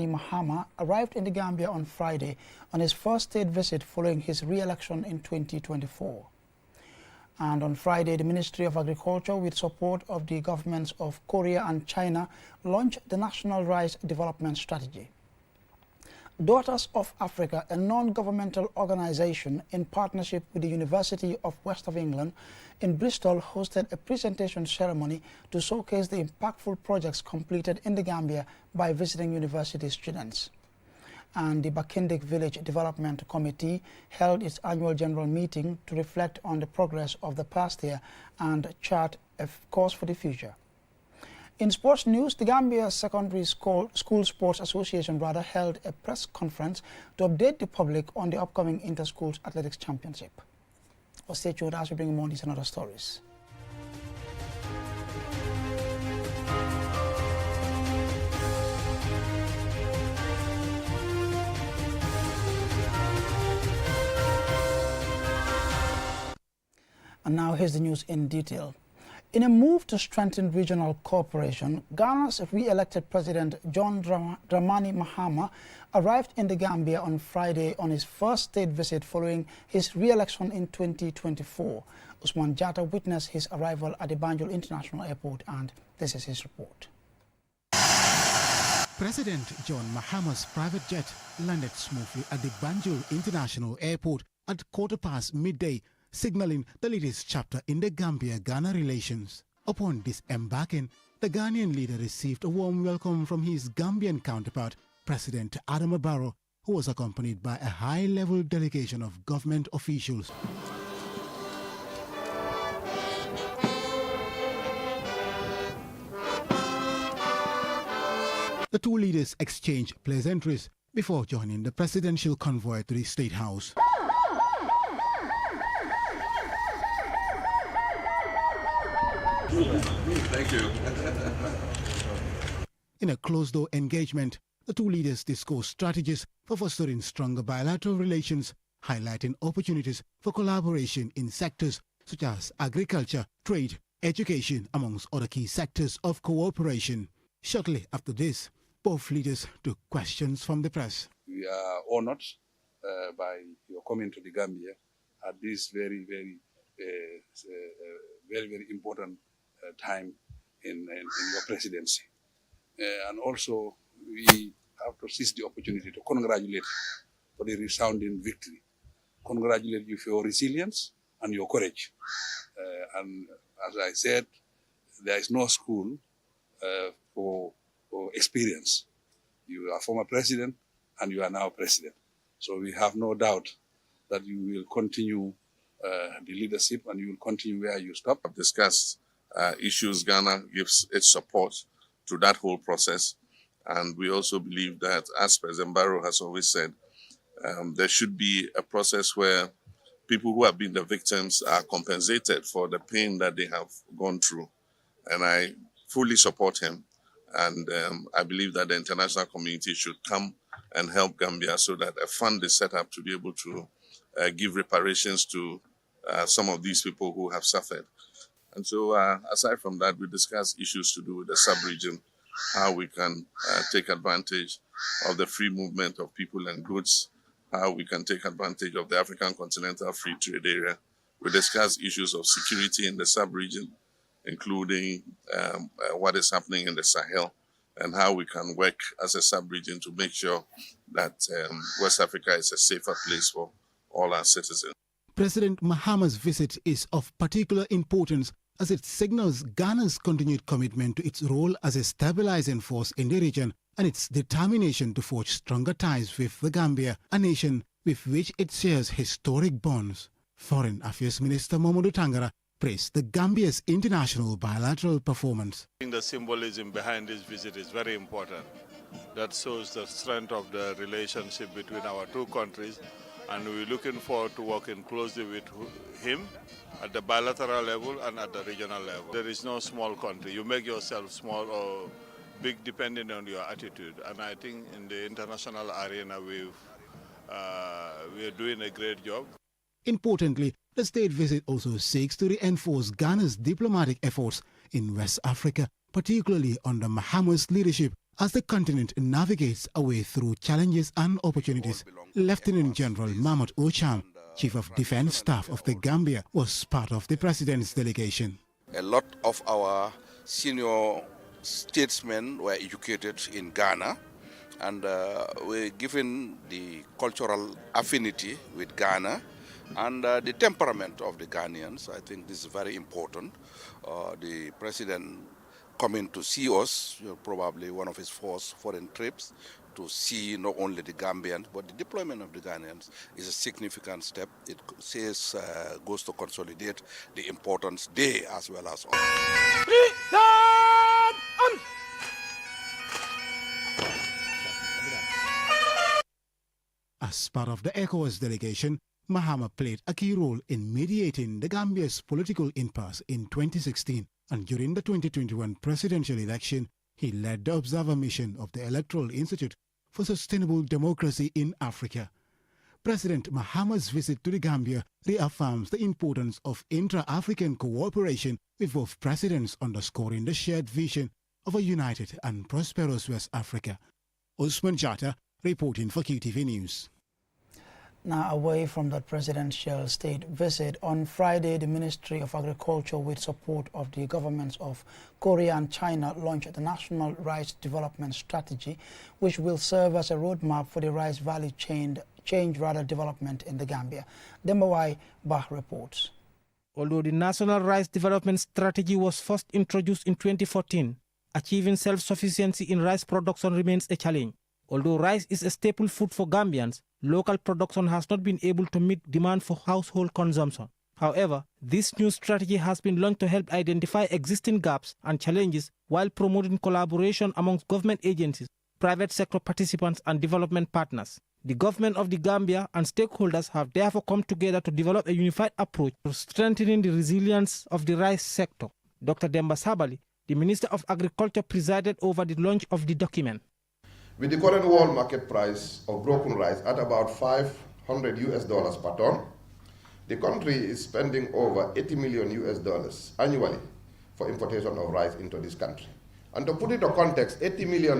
Dramani Mahama arrived in the Gambia on Friday on his first state visit following his re-election in 2024. And on Friday, the Ministry of Agriculture, with support of the governments of Korea and China, launched the National Rice Development Strategy. Daughters of Africa, a non-governmental organization in partnership with the University of West of England in Bristol, hosted a presentation ceremony to showcase the impactful projects completed in the Gambia by visiting university students. And the Bakik Village Development Committee held its annual general meeting to reflect on the progress of the past year and chart a course for the future. In sports news, the Gambia Secondary School Sports Association held a press conference to update the public on the upcoming Inter-Schools Athletics Championship. Stay tuned as we bring more these and other stories. And now here's the news in detail. In a move to strengthen regional cooperation, Ghana's re-elected President John Dramani Mahama arrived in the Gambia on Friday on his first state visit following his re-election in 2024. Usman Jatta witnessed his arrival at the Banjul International Airport, and this is his report. President John Mahama's private jet landed smoothly at the Banjul International Airport at midday, signaling the latest chapter in the Gambia-Ghana relations. Upon disembarking, the Ghanaian leader received a warm welcome from his Gambian counterpart, President Adama Barrow, who was accompanied by a high-level delegation of government officials. The two leaders exchanged pleasantries before joining the presidential convoy to the State House. Thank you. In a closed-door engagement, the two leaders discussed strategies for fostering stronger bilateral relations, highlighting opportunities for collaboration in sectors such as agriculture, trade, education, amongst other key sectors of cooperation. Shortly after this, both leaders took questions from the press. We are honored by your coming to the Gambia at this very important time in your presidency. And also, we have to seize the opportunity to congratulate for the resounding victory. Congratulate you for your resilience and your courage. And as I said, there is no school for experience. You are former president and you are now president. So we have no doubt that you will continue the leadership and you will continue where you stop. I've discussed issues. Ghana gives its support to that whole process. And we also believe that, as President Barrow has always said, there should be a process where people who have been the victims are compensated for the pain that they have gone through. And I fully support him. And I believe that the international community should come and help Gambia so that a fund is set up to be able to give reparations to some of these people who have suffered. And so aside from that, we discussed issues to do with the sub-region, how we can take advantage of the free movement of people and goods, how we can take advantage of the African Continental Free Trade Area. We discussed issues of security in the sub-region, including what is happening in the Sahel, and how we can work as a sub-region to make sure that West Africa is a safer place for all our citizens. President Mahama's visit is of particular importance as it signals Ghana's continued commitment to its role as a stabilizing force in the region and its determination to forge stronger ties with the Gambia, a nation with which it shares historic bonds. Foreign Affairs Minister Mamadou Tangara praised the Gambia's international bilateral performance. I think the symbolism behind this visit is very important. That shows the strength of the relationship between our two countries, and we're looking forward to working closely with him at the bilateral level and at the regional level. There is no small country. You make yourself small or big depending on your attitude. And I think in the international arena, we are doing a great job. Importantly, the state visit also seeks to reinforce Ghana's diplomatic efforts in West Africa, particularly under Mahama's leadership, As the continent navigates a way through challenges and opportunities, Lieutenant General Mahmoud Ocham, Chief of Defense Staff of the Gambia, was part of the President's delegation. A lot of our senior statesmen were educated in Ghana, and we're given the cultural affinity with Ghana and the temperament of the Ghanaians. I think this is very important. The President coming to see us, probably one of his first foreign trips, to see not only the Gambians, but the deployment of the Ghanaians is a significant step. It says, goes to consolidate the importance they as well as us. As part of the ECOWAS delegation, Mahama played a key role in mediating the Gambia's political impasse in 2016, and during the 2021 presidential election, he led the observer mission of the Electoral Institute for Sustainable Democracy in Africa. President Mahama's visit to the Gambia reaffirms the importance of intra-African cooperation, with both presidents underscoring the shared vision of a united and prosperous West Africa. Usman Jata reporting for QTV News. Now, away from that presidential state visit, on Friday, the Ministry of Agriculture, with support of the governments of Korea and China, launched the National Rice Development Strategy, which will serve as a roadmap for the rice value chain development in the Gambia. Dembawai Bah reports. Although the National Rice Development Strategy was first introduced in 2014, achieving self-sufficiency in rice production remains a challenge. Although rice is a staple food for Gambians, local production has not been able to meet demand for household consumption. However, this new strategy has been launched to help identify existing gaps and challenges while promoting collaboration amongst government agencies, private sector participants and development partners. The government of the Gambia and stakeholders have therefore come together to develop a unified approach to strengthening the resilience of the rice sector. Dr. Demba Sabali, the Minister of Agriculture, presided over the launch of the document. With the current world market price of broken rice at about $500 per ton, the country is spending over $80 million annually for importation of rice into this country. And to put it in context, $80 million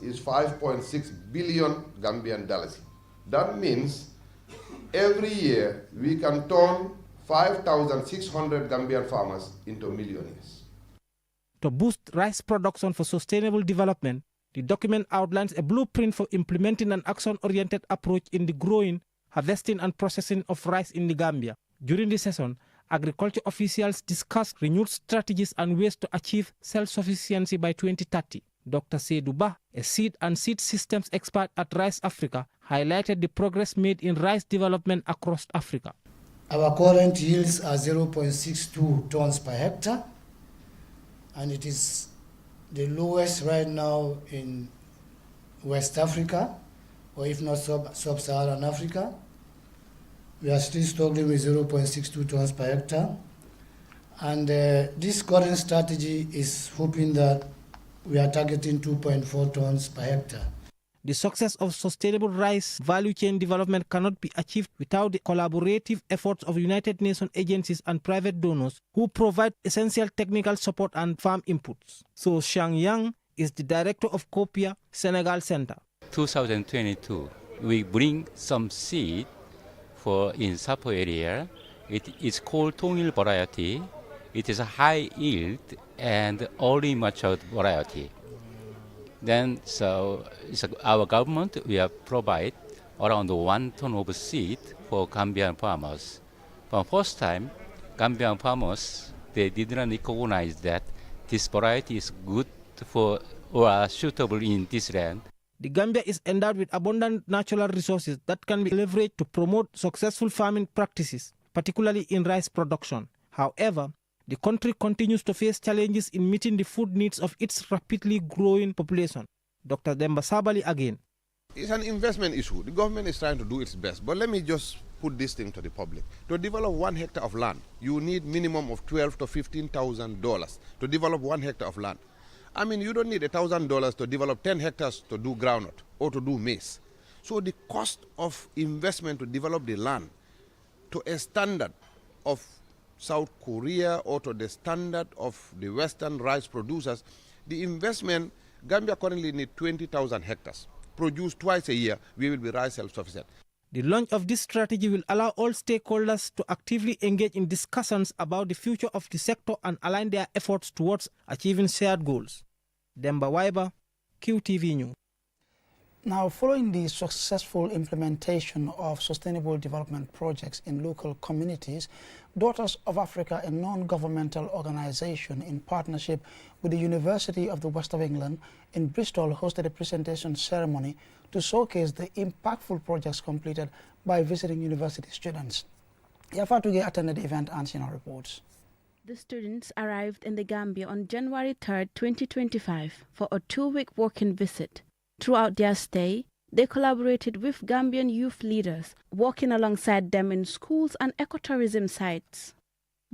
is 5.6 billion Gambian dollars. That means every year we can turn 5,600 Gambian farmers into millionaires. To boost rice production for sustainable development, the document outlines a blueprint for implementing an action-oriented approach in the growing, harvesting and processing of rice in the Gambia. During the session, agriculture officials discussed renewed strategies and ways to achieve self-sufficiency by 2030. Dr. Seydou Bah, a seed and seed systems expert at Rice Africa, highlighted the progress made in rice development across Africa. Our current yields are 0.62 tons per hectare, and it is the lowest right now in West Africa, or if not sub-Saharan Africa. We are still struggling with 0.62 tons per hectare. And this current strategy is hoping that we are targeting 2.4 tons per hectare. The success of sustainable rice value chain development cannot be achieved without the collaborative efforts of United Nations agencies and private donors who provide essential technical support and farm inputs. So Shang Yang is the director of COPIA Senegal Center. 2022, we bring some seed for in Sapo area. It is called Tongil variety. It is a high yield and early matured variety. Then, our government will provide around 1 ton of seed for Gambian farmers. For the first time, Gambian farmers, they did not recognize that this variety is good for or suitable in this land. The Gambia is endowed with abundant natural resources that can be leveraged to promote successful farming practices, particularly in rice production. However, the country continues to face challenges in meeting the food needs of its rapidly growing population. Dr. Demba Sabali again. It's an investment issue. The government is trying to do its best. But let me just put this thing to the public. To develop 1 hectare of land, you need minimum of $12,000 to $15,000 to develop 1 hectare of land. I mean, you don't need $1,000 to develop 10 hectares to do groundnut or to do maize. So the cost of investment to develop the land to a standard of South Korea or to the standard of the Western rice producers, the investment Gambia currently needs 20,000 hectares. Produced twice a year, we will be rice self-sufficient. The launch of this strategy will allow all stakeholders to actively engage in discussions about the future of the sector and align their efforts towards achieving shared goals. Demba Waiba, QTV News. Now, following the successful implementation of sustainable development projects in local communities, Daughters of Africa, a non-governmental organization in partnership with the University of the West of England in Bristol, hosted a presentation ceremony to showcase the impactful projects completed by visiting university students. Yafatuge attended the event and Sina reports. The students arrived in the Gambia on January 3, 2025 for a 2-week working visit. Throughout their stay, they collaborated with Gambian youth leaders, working alongside them in schools and ecotourism sites.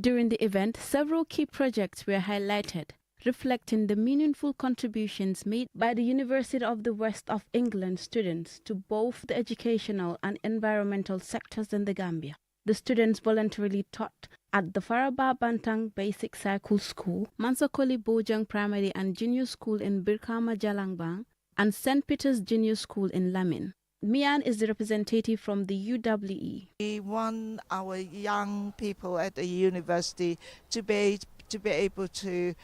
During the event, several key projects were highlighted, reflecting the meaningful contributions made by the University of the West of England students to both the educational and environmental sectors in the Gambia. The students voluntarily taught at the Faraba Bantang Basic Cycle School, Mansakoli Bojang Primary and Junior School in Birkama Jalangbang, and St. Peter's Junior School in Lamin. Mian is the representative from the UWE. We want our young people at the university to be able to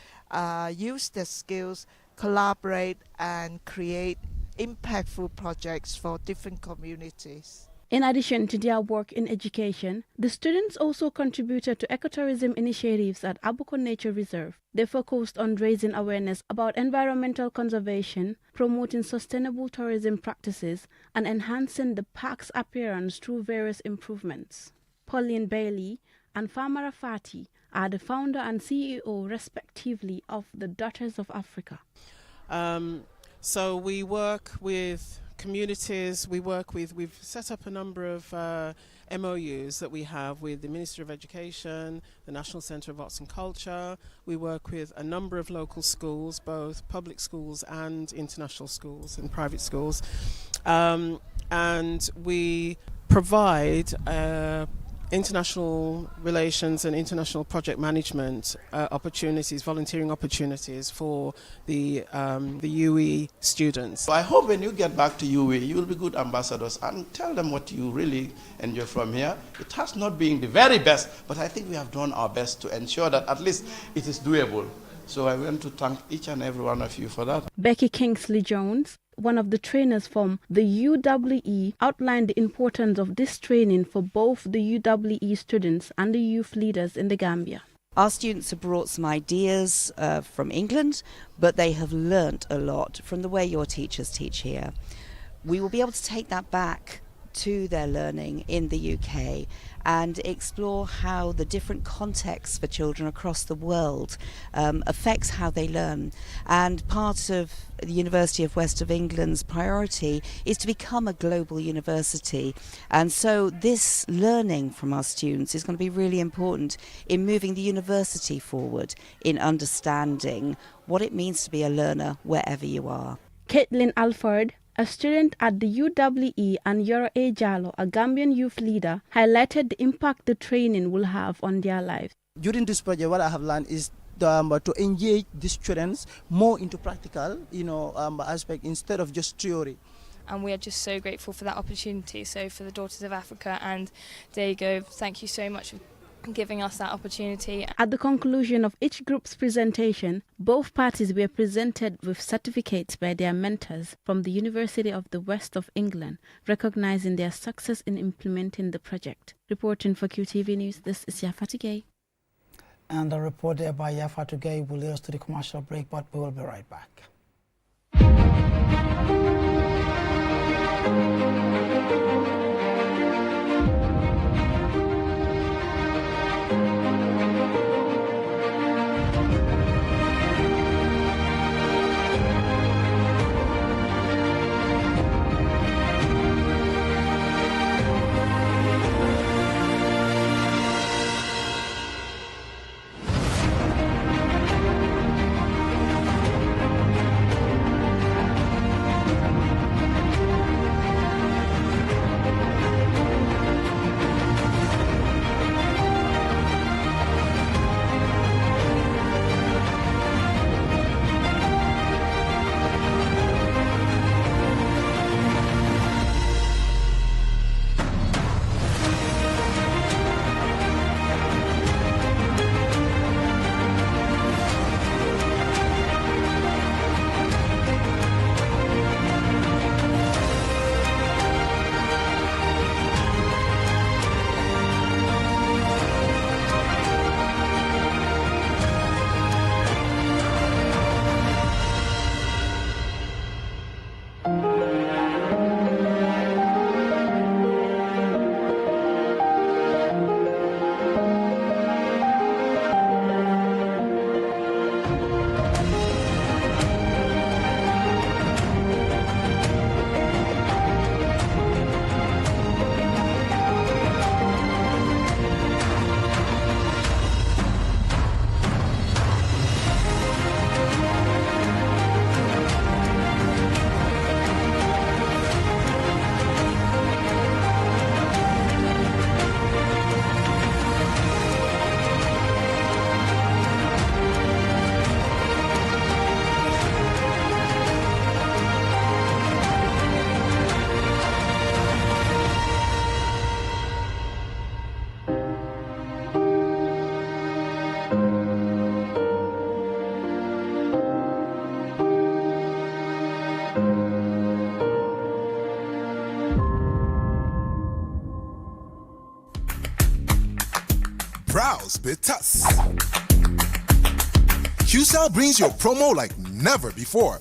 use their skills, collaborate and create impactful projects for different communities. In addition to their work in education, the students also contributed to ecotourism initiatives at Abuko Nature Reserve. They focused on raising awareness about environmental conservation, promoting sustainable tourism practices, and enhancing the park's appearance through various improvements. Pauline Bailey and Famara Fati are the founder and CEO, respectively, of the Daughters of Africa. So we work with communities, we've set up a number of MOUs that we have with the Ministry of Education, the National Centre of Arts and Culture. We work with a number of local schools, both public schools and international schools and private schools. And we provide international relations and international project management opportunities, volunteering opportunities for the UE students. So I hope when you get back to UE, you will be good ambassadors and tell them what you really enjoy from here. It has not been the very best, but I think we have done our best to ensure that at least it is doable. So I want to thank each and every one of you for that. Becky Kingsley Jones, one of the trainers from the UWE, outlined the importance of this training for both the UWE students and the youth leaders in the Gambia. Our students have brought some ideas from England, but they have learnt a lot from the way your teachers teach here. We will be able to take that back to their learning in the UK and explore how the different contexts for children across the world affects how they learn. And part of the University of West of England's priority is to become a global university. And so this learning from our students is going to be really important in moving the university forward in understanding what it means to be a learner wherever you are. Caitlin Alford, a student at the UWE, and Yoro A. Jallo, a Gambian youth leader, highlighted the impact the training will have on their lives. During this project, what I have learned is to engage the students more into practical, aspect instead of just theory. And we are just so grateful for that opportunity. So for the Daughters of Africa and Diego, thank you so much for giving us that opportunity. At the conclusion of each group's presentation, both parties were presented with certificates by their mentors from the University of the West of England, recognizing their success in implementing the project. Reporting for QTV News, this is Yafatige. And a report there by Yafatige will lead us to the commercial break, but we will be right back. browse with us. QCell brings you a promo like never before.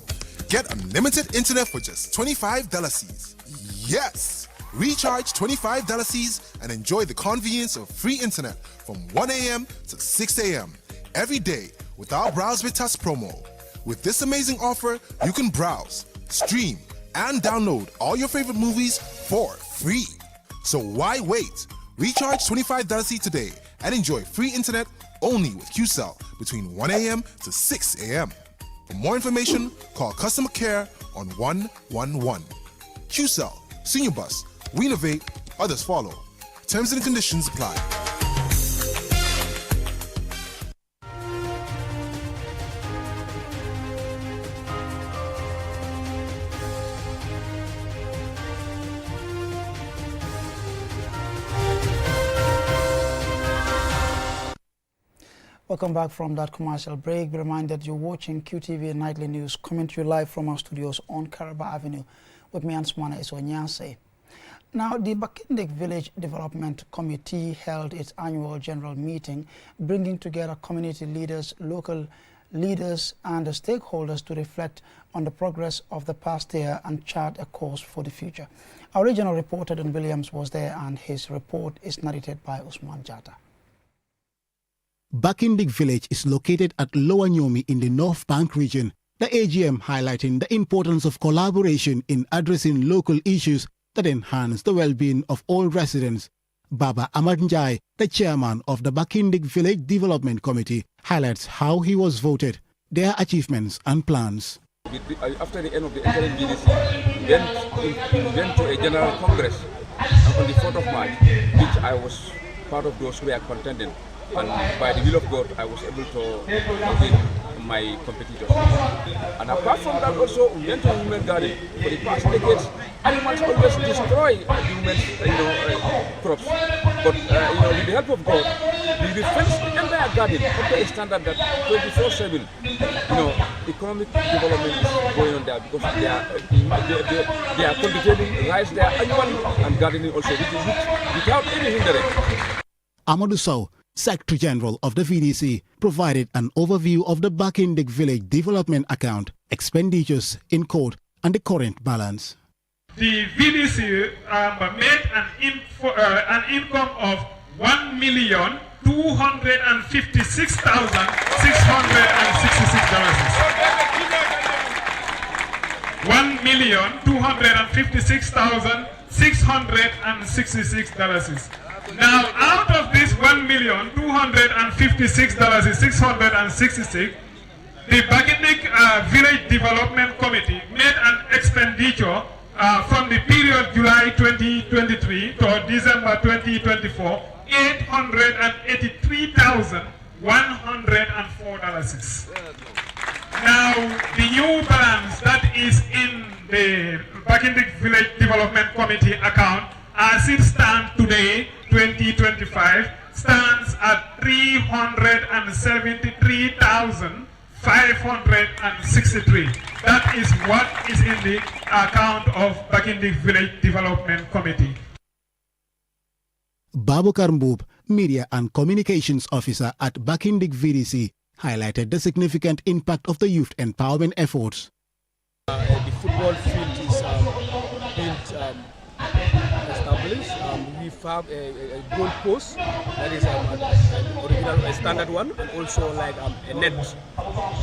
Get unlimited internet for just $25. Yes! Recharge $25 and enjoy the convenience of free internet from 1 a.m. to 6 a.m. every day with our Browse with Us promo. With this amazing offer, you can browse, stream, and download all your favorite movies for free. So why wait? Recharge $25 today and enjoy free internet only with QCell between 1 a.m. to 6 a.m. For more information, call customer care on 111. QCell, Senior Bus, we innovate, others follow. Terms and conditions apply. Welcome back from that commercial break. Be reminded you're watching QTV Nightly News, coming to you live from our studios on Caraba Avenue with me, Ansmana Isonyase. Now, the Bakik Village Development Committee held its annual general meeting, bringing together community leaders, local leaders and the stakeholders to reflect on the progress of the past year and chart a course for the future. Our regional reporter Don Williams was there and his report is narrated by Usman Jata. Bakik Village is located at Lower Nyomi in the North Bank region. The AGM highlighting the importance of collaboration in addressing local issues that enhance the well-being of all residents. Baba Ahmad Njai, the chairman of the Bakik Village Development Committee, highlights how he was voted, their achievements and plans. After the end of the interim GDC, we went to a general congress on the 4th of March, which I was part of those who were contending. And by the will of God, I was able to win my competitors. And apart from that, also we went to the human garden. For the past decades, animals always destroy human crops. But with the help of God, we fenced the entire garden up to a standard that 24/7, economic development is going on there because they are cultivating rice there annually and gardening also, without any hindrance. Amadou Sow, Secretary General of the VDC, provided an overview of the Bakik Village Development Account, expenditures in court, and the current balance. The VDC made an income of $1,256,666. $1,256,666. Now, out of this $1,256,666, the Bakik Village Development Committee made an expenditure from the period July 2023 to December 2024, $883,104. Now, the new balance that is in the Bakik Village Development Committee account, as it stands today, 2025, stands at $373,563. That is what is in the account of Bakik Village Development Committee. Babukar Mboob, Media and Communications Officer at Bakik VDC, highlighted the significant impact of the youth empowerment efforts. The football field is built, established. We have a goal post that is original, a standard one, and also like a net.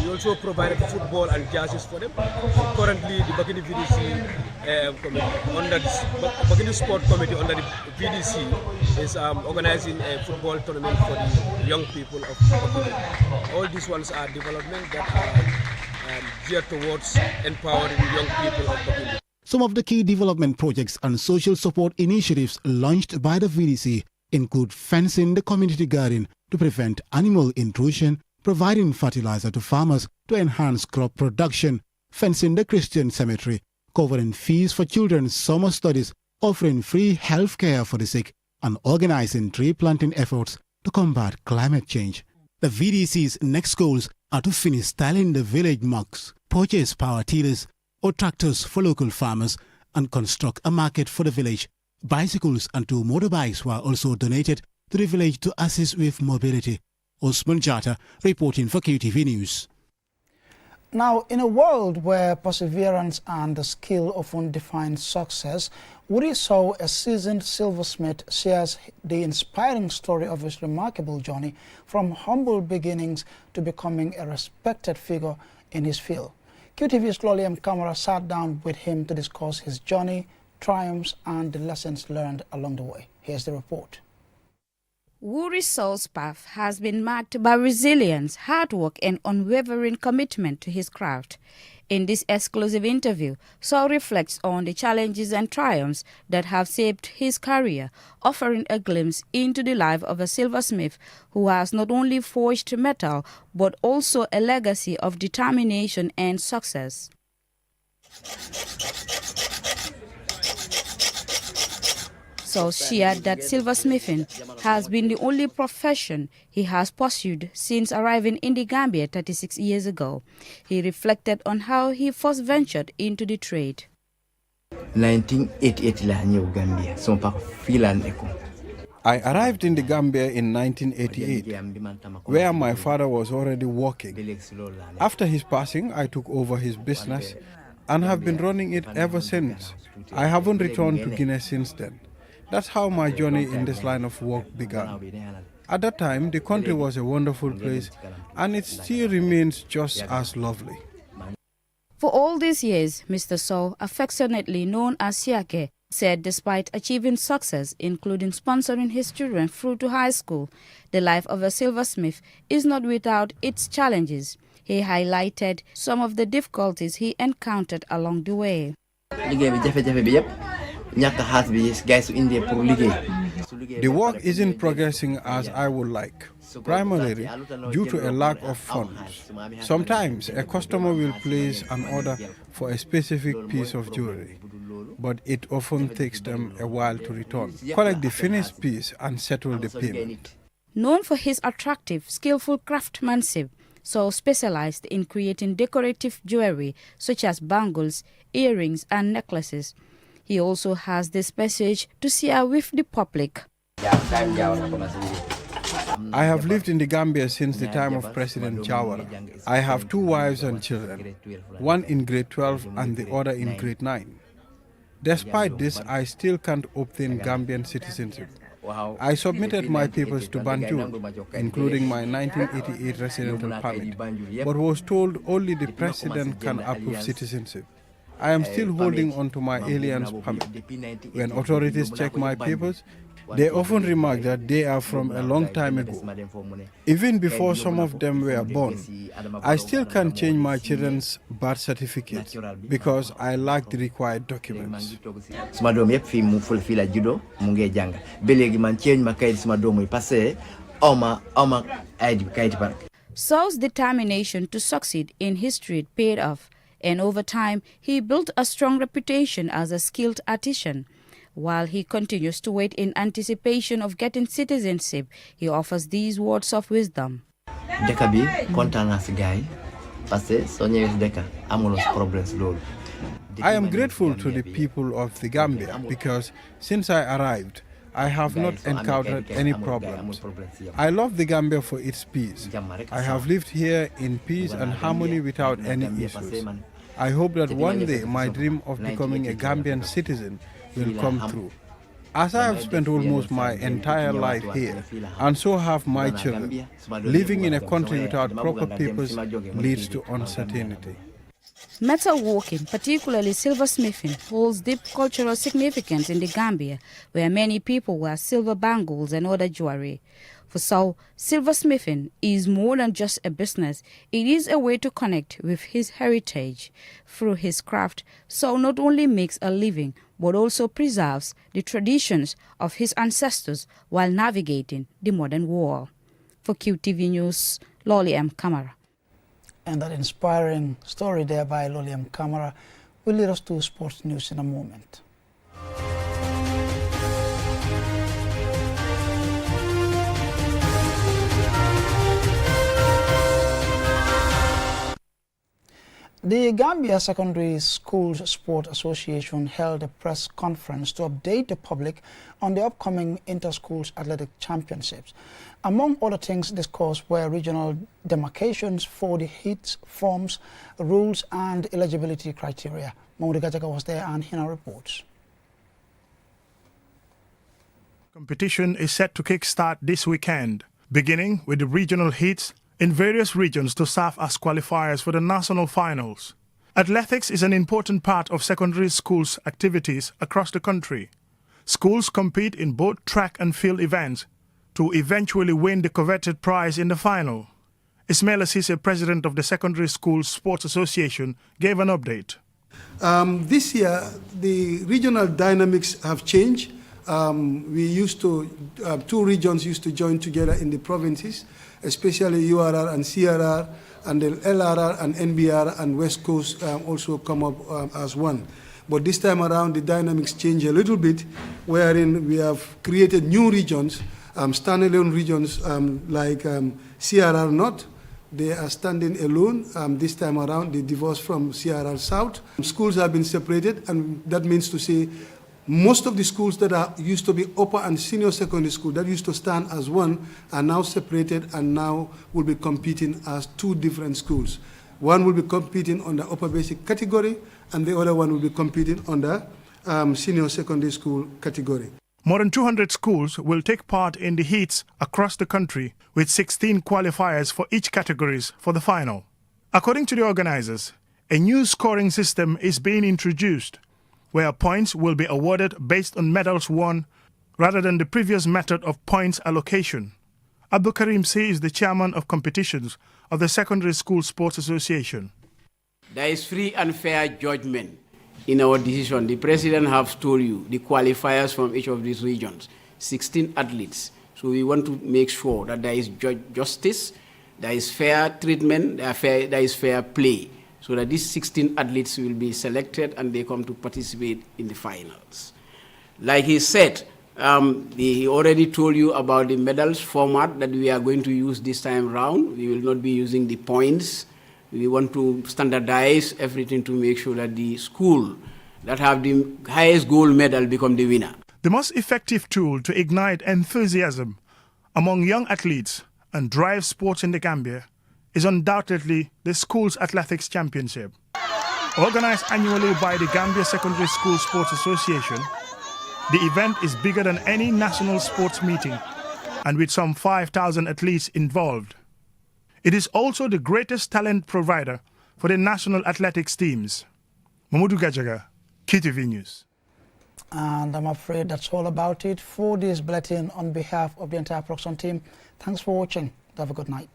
We also provided football and jerseys for them. Currently, the Bakik VDC under the Bakik Sport Committee under the VDC is organizing a football tournament for the young people of Bakik. All these ones are development that are geared towards empowering young people of Bakik. Some of the key development projects and social support initiatives launched by the VDC include fencing the community garden to prevent animal intrusion, providing fertilizer to farmers to enhance crop production, fencing the Christian cemetery, covering fees for children's summer studies, offering free health care for the sick, and organizing tree planting efforts to combat climate change. The VDC's next goals are to finish styling the village mosques, purchase power tillers or tractors for local farmers, and construct a market for the village. Bicycles and 2 motorbikes were also donated to the village to assist with mobility. Osman Jata reporting for QTV News. Now, in a world where perseverance and the skill often define success, Woody Sow, a seasoned silversmith, shares the inspiring story of his remarkable journey from humble beginnings to becoming a respected figure in his field. QTV's Loliam Kamara sat down with him to discuss his journey, triumphs, and the lessons learned along the way. Here's the report. Woody Sow's path has been marked by resilience, hard work, and unwavering commitment to his craft. In this exclusive interview, Sow reflects on the challenges and triumphs that have shaped his career, offering a glimpse into the life of a silversmith who has not only forged metal but also a legacy of determination and success. Sow shared that silversmithing has been the only profession he has pursued since arriving in the Gambia 36 years ago. He reflected on how he first ventured into the trade. 1988 la ñëw Gambia sama papa fii laa nekkoon. I arrived in the Gambia in 1988, where my father was already working. After his passing, I took over his business and have been running it ever since. I haven't returned to Guinea since then. That's how my journey in this line of work began. At that time, the country was a wonderful place, and it still remains just as lovely. For all these years, Mr. Sow, affectionately known as Siake, said despite achieving success, including sponsoring his children through to high school, the life of a silversmith is not without its challenges. He highlighted some of the difficulties he encountered along the way. The work isn't progressing as I would like, primarily due to a lack of funds. Sometimes a customer will place an order for a specific piece of jewelry, but it often takes them a while to return, collect the finished piece and settle the payment. Known for his attractive, skillful craftsmanship, Sow specialized in creating decorative jewelry such as bangles, earrings and necklaces. He also has this message to share with the public. I have lived in the Gambia since the time of President Jawara. I have 2 wives and children, one in grade 12 and the other in grade 9. Despite this, I still can't obtain Gambian citizenship. I submitted my papers to Banjul, including my 1988 residential permit, but was told only the president can approve citizenship. I am still holding on to my alien's permit. When authorities check my papers, they often remark that they are from a long time ago. Even before some of them were born, I still can't change my children's birth certificates because I lack the required documents. Sow's determination to succeed in his trade paid off, and over time he built a strong reputation as a skilled artisan. While he continues to wait in anticipation of getting citizenship, he offers these words of wisdom. I am grateful to the people of the Gambia because since I arrived, I have not encountered any problems. I love the Gambia for its peace. I have lived here in peace and harmony without any issues. I hope that one day my dream of becoming a Gambian citizen will come true. As I have spent almost my entire life here, and so have my children, living in a country without proper papers leads to uncertainty. Metalworking, particularly silversmithing, holds deep cultural significance in the Gambia, where many people wear silver bangles and other jewelry. For Sow, silversmithing is more than just a business. It is a way to connect with his heritage. Through his craft, Sow not only makes a living, but also preserves the traditions of his ancestors while navigating the modern world. For QTV News, Loliam Kamara. And that inspiring story there by Loliam Kamara will lead us to sports news in a moment. The Gambia Secondary Schools Sport Association held a press conference to update the public on the upcoming inter-schools athletic championships. Among other things discussed were regional demarcations for the heats, forms, rules and eligibility criteria. Mahmoud Gajaka was there and he now reports. Competition is set to kick-start this weekend, beginning with the regional heats in various regions to serve as qualifiers for the national finals. Athletics is an important part of secondary schools' activities across the country. Schools compete in both track and field events to eventually win the coveted prize in the final. Ismail Assise, president of the Secondary Schools Sports Association, gave an update. This year, the regional dynamics have changed. We used to, two regions used to join together in the provinces, especially URR and CRR, and then LRR and NBR and West Coast also come up as one. But this time around, the dynamics change a little bit, wherein we have created new regions, standalone regions like CRR North. They are standing alone. This time around, they divorced from CRR South. Schools have been separated, and that means to say most of the schools that used to be upper and senior secondary school that used to stand as one are now separated and now will be competing as two different schools. One will be competing on the upper basic category and the other one will be competing on the senior secondary school category. More than 200 schools will take part in the heats across the country with 16 qualifiers for each categories for the final. According to the organizers, a new scoring system is being introduced where points will be awarded based on medals won rather than the previous method of points allocation. Abdul Karim C. is the chairman of competitions of the Secondary School Sports Association. There is free and fair judgment in our decision. The president has told you the qualifiers from each of these regions, 16 athletes. So we want to make sure that there is justice, there is fair treatment, there is fair play, so that these 16 athletes will be selected and they come to participate in the finals. Like he said, he already told you about the medals format that we are going to use this time around. We will not be using the points. We want to standardize everything to make sure that the school that have the highest gold medal become the winner. The most effective tool to ignite enthusiasm among young athletes and drive sports in the Gambia is undoubtedly the Schools Athletics Championship. Organized annually by the Gambia Secondary School Sports Association, the event is bigger than any national sports meeting and with some 5,000 athletes involved. It is also the greatest talent provider for the national athletics teams. Mamadou Gajaga, KTV News. And I'm afraid that's all about it for this bulletin. On behalf of the entire production team, thanks for watching. Have a good night.